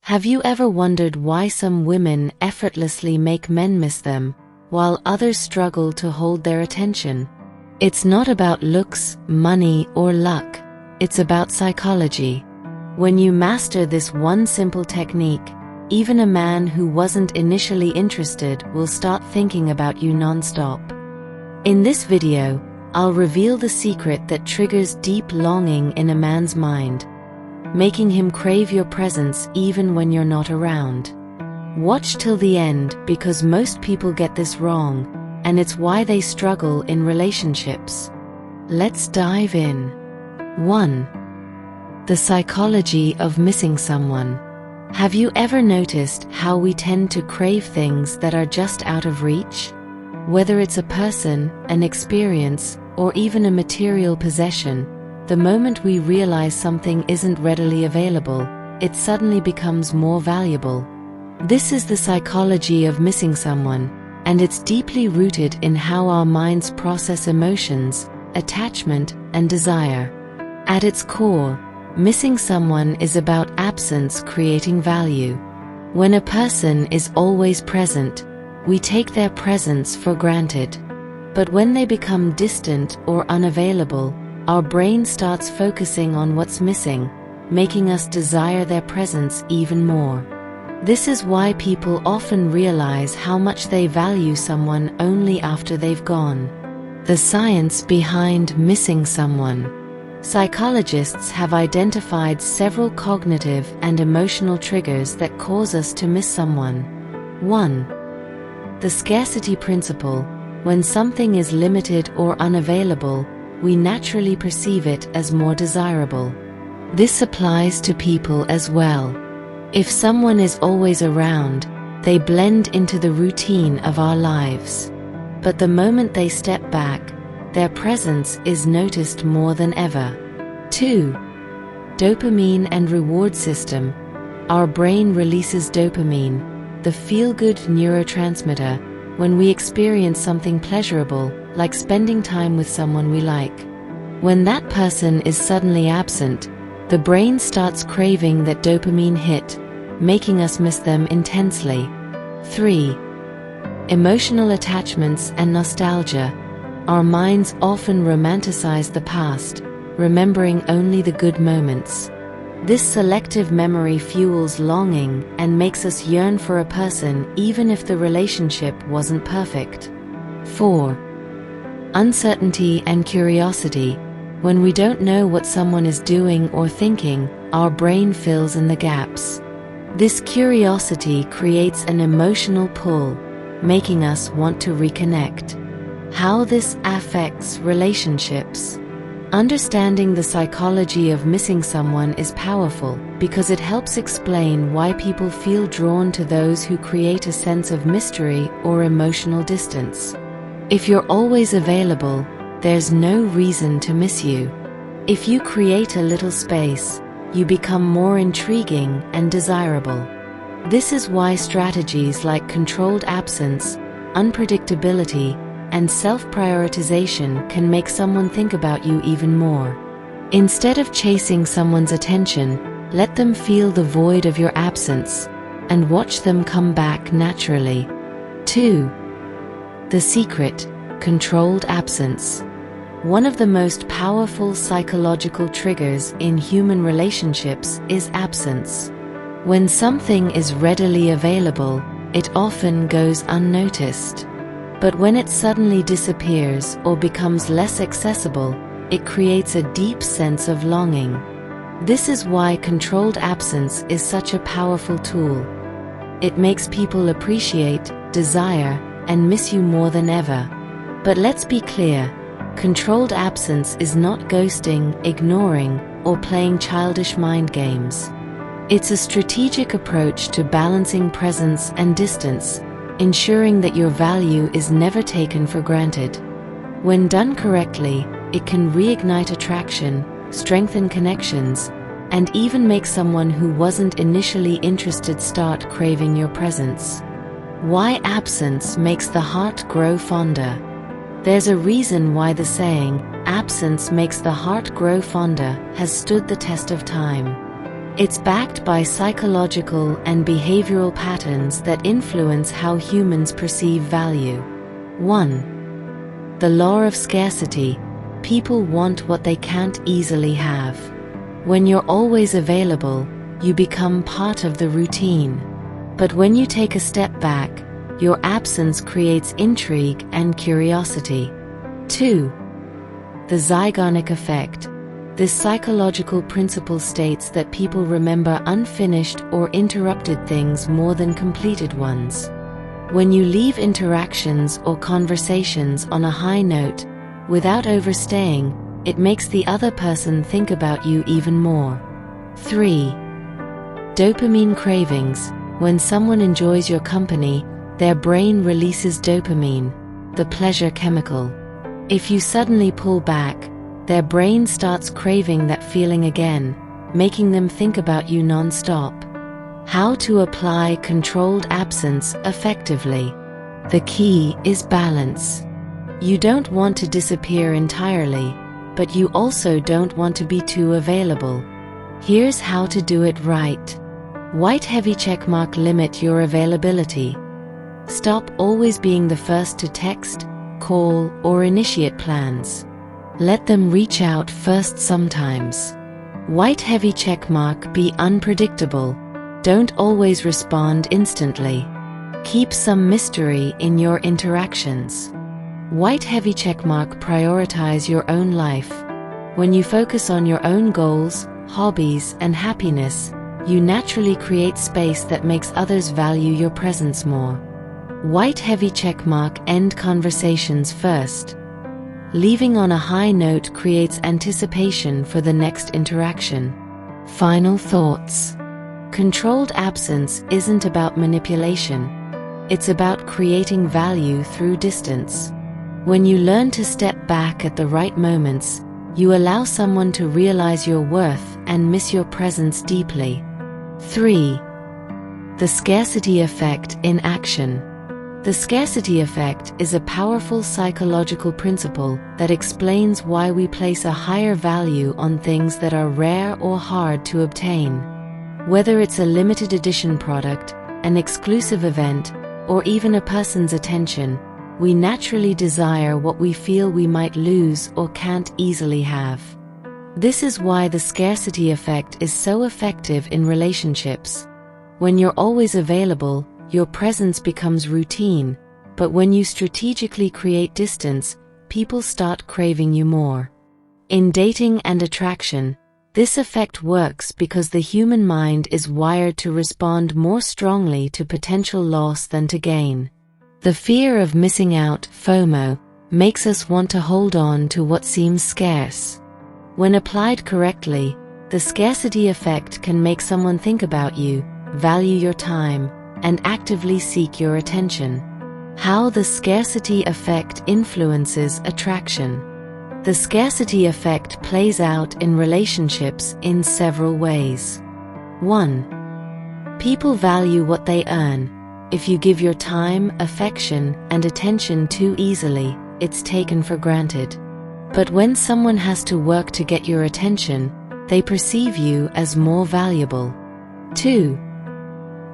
Have you ever wondered why some women effortlessly make men miss them, while others struggle to hold their attention? It's not about looks, money, or luck. It's about psychology. When you master this one simple technique, even a man who wasn't initially interested will start thinking about you non-stop. In this video, I'll reveal the secret that triggers deep longing in a man's mind, making him crave your presence even when you're not around. Watch till the end because most people get this wrong, and it's why they struggle in relationships. Let's dive in. 1. The psychology of missing someone. Have you ever noticed how we tend to crave things that are just out of reach? Whether it's a person, an experience, or even a material possession, the moment we realize something isn't readily available, it suddenly becomes more valuable. This is the psychology of missing someone, and it's deeply rooted in how our minds process emotions, attachment, and desire. At its core, missing someone is about absence creating value. When a person is always present, we take their presence for granted. But when they become distant or unavailable, our brain starts focusing on what's missing, making us desire their presence even more. This is why people often realize how much they value someone only after they've gone. The science behind missing someone. Psychologists have identified several cognitive and emotional triggers that cause us to miss someone. 1. The scarcity principle. When something is limited or unavailable, we naturally perceive it as more desirable. This applies to people as well. If someone is always around, they blend into the routine of our lives. But the moment they step back, their presence is noticed more than ever. 2. Dopamine and reward system. Our brain releases dopamine, the feel-good neurotransmitter, when we experience something pleasurable, like spending time with someone we like. When that person is suddenly absent, the brain starts craving that dopamine hit, making us miss them intensely. 3. Emotional attachments and nostalgia. Our minds often romanticize the past, remembering only the good moments. This selective memory fuels longing and makes us yearn for a person even if the relationship wasn't perfect. 4. Uncertainty and curiosity. When we don't know what someone is doing or thinking, our brain fills in the gaps. This curiosity creates an emotional pull, making us want to reconnect. How this affects relationships. Understanding the psychology of missing someone is powerful because it helps explain why people feel drawn to those who create a sense of mystery or emotional distance. If you're always available, there's no reason to miss you. If you create a little space, you become more intriguing and desirable. This is why strategies like controlled absence, unpredictability, and self-prioritization can make someone think about you even more. Instead of chasing someone's attention, let them feel the void of your absence, and watch them come back naturally. 2. The secret, controlled absence. One of the most powerful psychological triggers in human relationships is absence. When something is readily available, it often goes unnoticed. But when it suddenly disappears or becomes less accessible, it creates a deep sense of longing. This is why controlled absence is such a powerful tool. It makes people appreciate, desire, and miss you more than ever. But let's be clear, controlled absence is not ghosting, ignoring, or playing childish mind games. It's a strategic approach to balancing presence and distance, ensuring that your value is never taken for granted. When done correctly, it can reignite attraction, strengthen connections, and even make someone who wasn't initially interested start craving your presence. Why absence makes the heart grow fonder. There's a reason why the saying, "Absence makes the heart grow fonder," has stood the test of time. It's backed by psychological and behavioral patterns that influence how humans perceive value. 1. The law of scarcity. People want what they can't easily have. When you're always available, you become part of the routine. But when you take a step back, your absence creates intrigue and curiosity. 2. The Zeigarnik effect. This psychological principle states that people remember unfinished or interrupted things more than completed ones. When you leave interactions or conversations on a high note, without overstaying, it makes the other person think about you even more. 3. Dopamine cravings. When someone enjoys your company, their brain releases dopamine, the pleasure chemical. If you suddenly pull back, their brain starts craving that feeling again, making them think about you non-stop. How to apply controlled absence effectively. The key is balance. You don't want to disappear entirely, but you also don't want to be too available. Here's how to do it right. White heavy checkmark. Limit your availability. Stop always being the first to text, call, or initiate plans. Let them reach out first sometimes. White heavy checkmark. Be unpredictable. Don't always respond instantly. Keep some mystery in your interactions. White heavy checkmark. Prioritize your own life. When you focus on your own goals, hobbies, and happiness, you naturally create space that makes others value your presence more. White heavy checkmark. End conversations first. Leaving on a high note creates anticipation for the next interaction. Final thoughts. Controlled absence isn't about manipulation. It's about creating value through distance. When you learn to step back at the right moments, you allow someone to realize your worth and miss your presence deeply. 3. The scarcity effect in action. The scarcity effect is a powerful psychological principle that explains why we place a higher value on things that are rare or hard to obtain. Whether it's a limited edition product, an exclusive event, or even a person's attention, we naturally desire what we feel we might lose or can't easily have. This is why the scarcity effect is so effective in relationships. When you're always available, your presence becomes routine, but when you strategically create distance, people start craving you more. In dating and attraction, this effect works because the human mind is wired to respond more strongly to potential loss than to gain. The fear of missing out, FOMO, makes us want to hold on to what seems scarce. When applied correctly, the scarcity effect can make someone think about you, value your time, and actively seek your attention. How the scarcity effect influences attraction. The scarcity effect plays out in relationships in several ways. 1. People value what they earn. If you give your time, affection, and attention too easily, it's taken for granted. But when someone has to work to get your attention, they perceive you as more valuable. 2.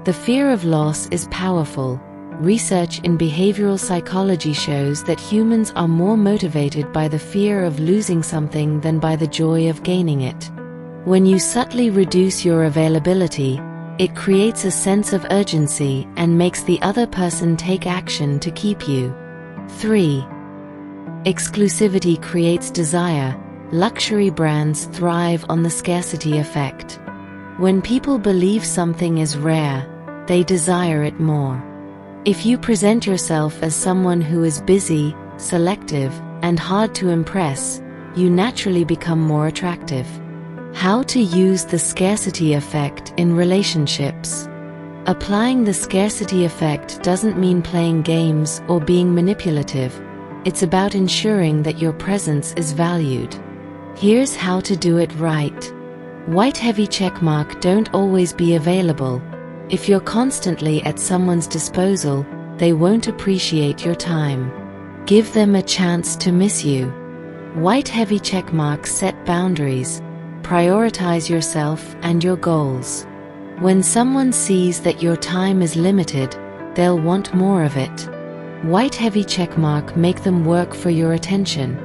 The fear of loss is powerful. Research in behavioral psychology shows that humans are more motivated by the fear of losing something than by the joy of gaining it. When you subtly reduce your availability, it creates a sense of urgency and makes the other person take action to keep you. 3. Exclusivity creates desire. Luxury brands thrive on the scarcity effect. When people believe something is rare, they desire it more. If you present yourself as someone who is busy, selective, and hard to impress, you naturally become more attractive. How to use the scarcity effect in relationships. Applying the scarcity effect doesn't mean playing games or being manipulative. It's about ensuring that your presence is valued. Here's how to do it right. White heavy checkmark. Don't always be available. If you're constantly at someone's disposal, they won't appreciate your time. Give them a chance to miss you. White heavy checkmark. Set boundaries. prioritize yourself and your goals. When someone sees that your time is limited, they'll want more of it. White heavy checkmark, make them work for your attention.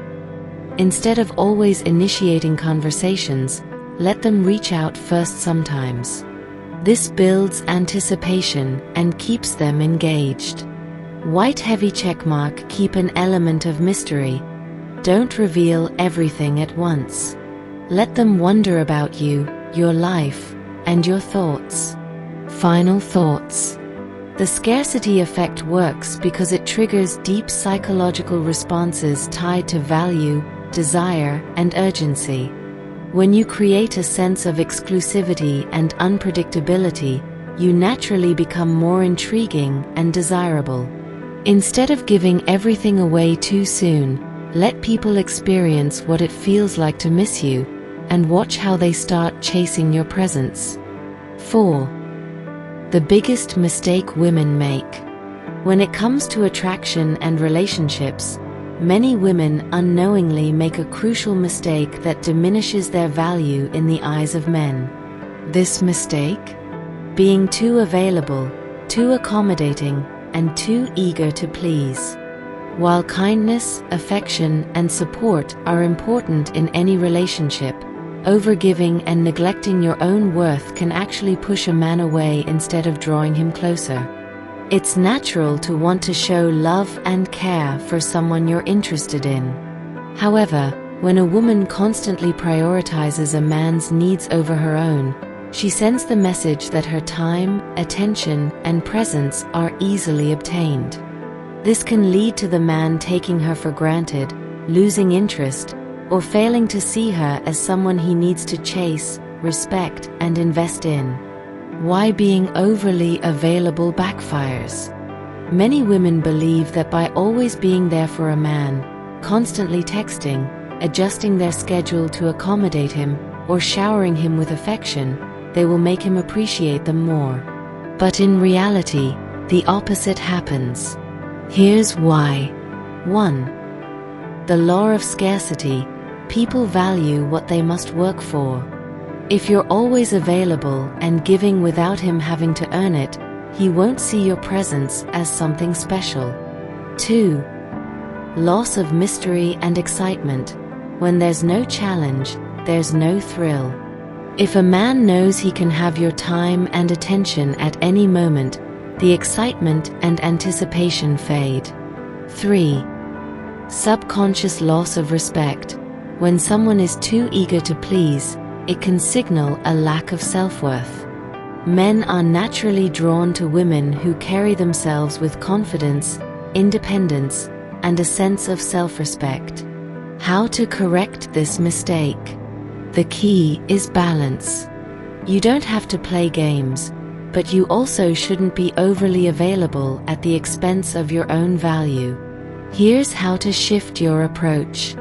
Instead of always initiating conversations, let them reach out first sometimes. This builds anticipation and keeps them engaged. White heavy checkmark, keep an element of mystery. Don't reveal everything at once. Let them wonder about you, your life, and your thoughts. Final thoughts. The scarcity effect works because it triggers deep psychological responses tied to value, desire, and urgency. When you create a sense of exclusivity and unpredictability, you naturally become more intriguing and desirable. Instead of giving everything away too soon, let people experience what it feels like to miss you, and watch how they start chasing your presence. 4. The biggest mistake women make. When it comes to attraction and relationships, many women unknowingly make a crucial mistake that diminishes their value in the eyes of men. This mistake? Being too available, too accommodating, and too eager to please. While kindness, affection, and support are important in any relationship, overgiving and neglecting your own worth can actually push a man away instead of drawing him closer. It's natural to want to show love and care for someone you're interested in. However, when a woman constantly prioritizes a man's needs over her own, she sends the message that her time, attention, and presence are easily obtained. This can lead to the man taking her for granted, losing interest, or failing to see her as someone he needs to chase, respect, and invest in. Why being overly available backfires. Many women believe that by always being there for a man, constantly texting, adjusting their schedule to accommodate him, or showering him with affection, they will make him appreciate them more. But in reality, the opposite happens. Here's why. 1. The law of scarcity. People value what they must work for. If you're always available and giving without him having to earn it, he won't see your presence as something special. 2. Loss of mystery and excitement. When there's no challenge, there's no thrill. If a man knows he can have your time and attention at any moment, the excitement and anticipation fade. 3. Subconscious loss of respect. When someone is too eager to please, it can signal a lack of self-worth. Men are naturally drawn to women who carry themselves with confidence, independence, and a sense of self-respect. How to correct this mistake? The key is balance. You don't have to play games, but you also shouldn't be overly available at the expense of your own value. Here's how to shift your approach.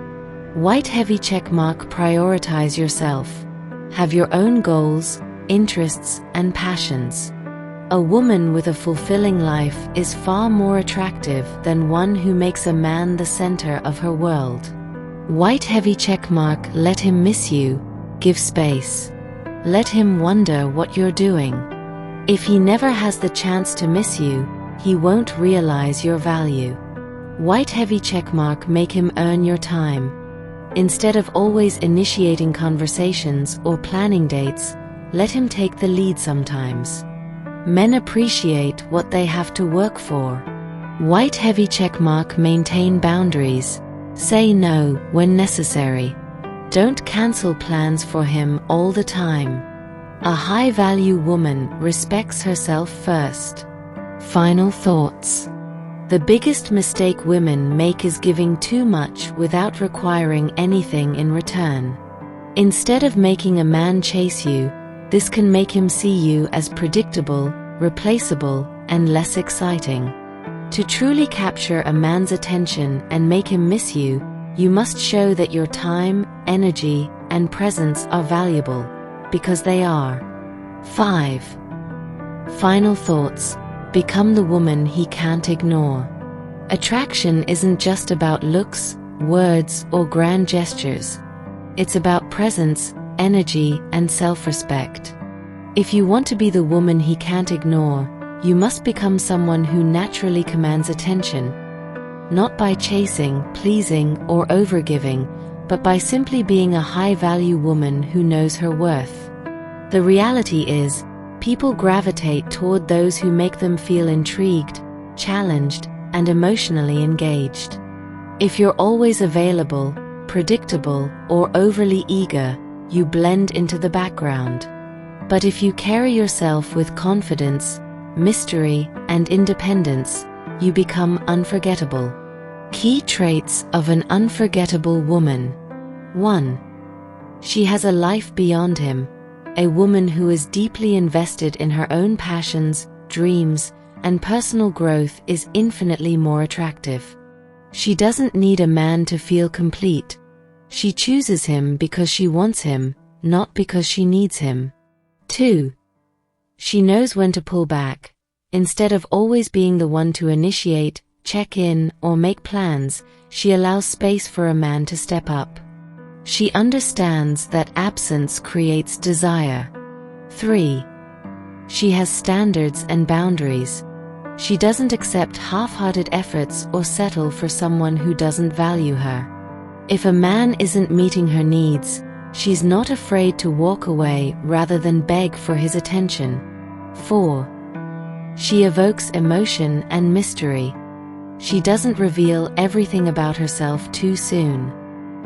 White heavy checkmark, prioritize yourself. Have your own goals, interests, and passions. A woman with a fulfilling life is far more attractive than one who makes a man the center of her world. White heavy checkmark, let him miss you, give space. Let him wonder what you're doing. If he never has the chance to miss you, he won't realize your value. White heavy checkmark, make him earn your time. Instead of always initiating conversations or planning dates, let him take the lead sometimes. Men appreciate what they have to work for. White heavy checkmark, maintain boundaries. Say no when necessary. Don't cancel plans for him all the time. A high-value woman respects herself first. Final thoughts. The biggest mistake women make is giving too much without requiring anything in return. Instead of making a man chase you, this can make him see you as predictable, replaceable, and less exciting. To truly capture a man's attention and make him miss you, you must show that your time, energy, and presence are valuable, because they are. 5. Final thoughts. Become the woman he can't ignore. Attraction isn't just about looks, words, or grand gestures. It's about presence, energy, and self-respect. If you want to be the woman he can't ignore, you must become someone who naturally commands attention, not by chasing, pleasing, or overgiving, but by simply being a high-value woman who knows her worth. The reality is, people gravitate toward those who make them feel intrigued, challenged, and emotionally engaged. If you're always available, predictable, or overly eager, you blend into the background. But if you carry yourself with confidence, mystery, and independence, you become unforgettable. Key traits of an unforgettable woman. 1. She has a life beyond him, a woman who is deeply invested in her own passions, dreams, and personal growth is infinitely more attractive. She doesn't need a man to feel complete. She chooses him because she wants him, not because she needs him. 2. She knows when to pull back. Instead of always being the one to initiate, check in, or make plans, she allows space for a man to step up. She understands that absence creates desire. 3. She has standards and boundaries. She doesn't accept half-hearted efforts or settle for someone who doesn't value her. If a man isn't meeting her needs, she's not afraid to walk away rather than beg for his attention. 4. She evokes emotion and mystery. She doesn't reveal everything about herself too soon.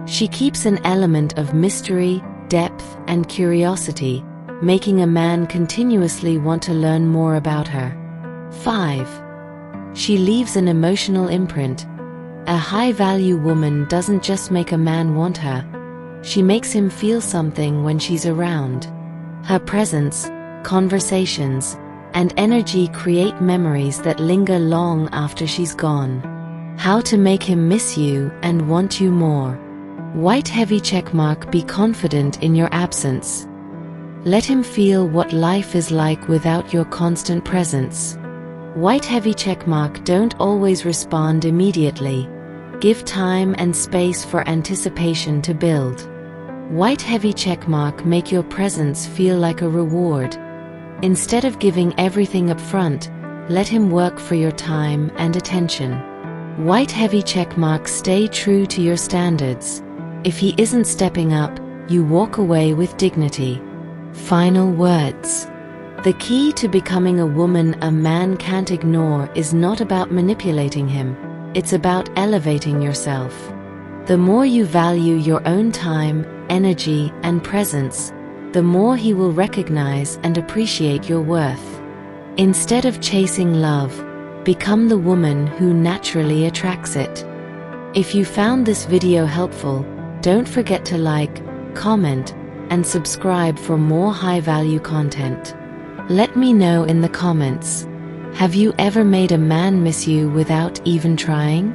She keeps an element of mystery, depth, and curiosity, making a man continuously want to learn more about her. 5. She leaves an emotional imprint. A high-value woman doesn't just make a man want her, she makes him feel something when she's around. Her presence, conversations, and energy create memories that linger long after she's gone. How to make him miss you and want you more. White heavy checkmark. Be confident in your absence. Let him feel what life is like without your constant presence. White heavy checkmark. Don't always respond immediately. Give time and space for anticipation to build. White heavy checkmark. Make your presence feel like a reward. Instead of giving everything up front, let him work for your time and attention. White heavy checkmark. Stay true to your standards. If he isn't stepping up, you walk away with dignity. Final words. The key to becoming a woman a man can't ignore is not about manipulating him, it's about elevating yourself. The more you value your own time, energy, and presence, the more he will recognize and appreciate your worth. Instead of chasing love, become the woman who naturally attracts it. If you found this video helpful, don't forget to like, comment, and subscribe for more high-value content. Let me know in the comments, have you ever made a man miss you without even trying?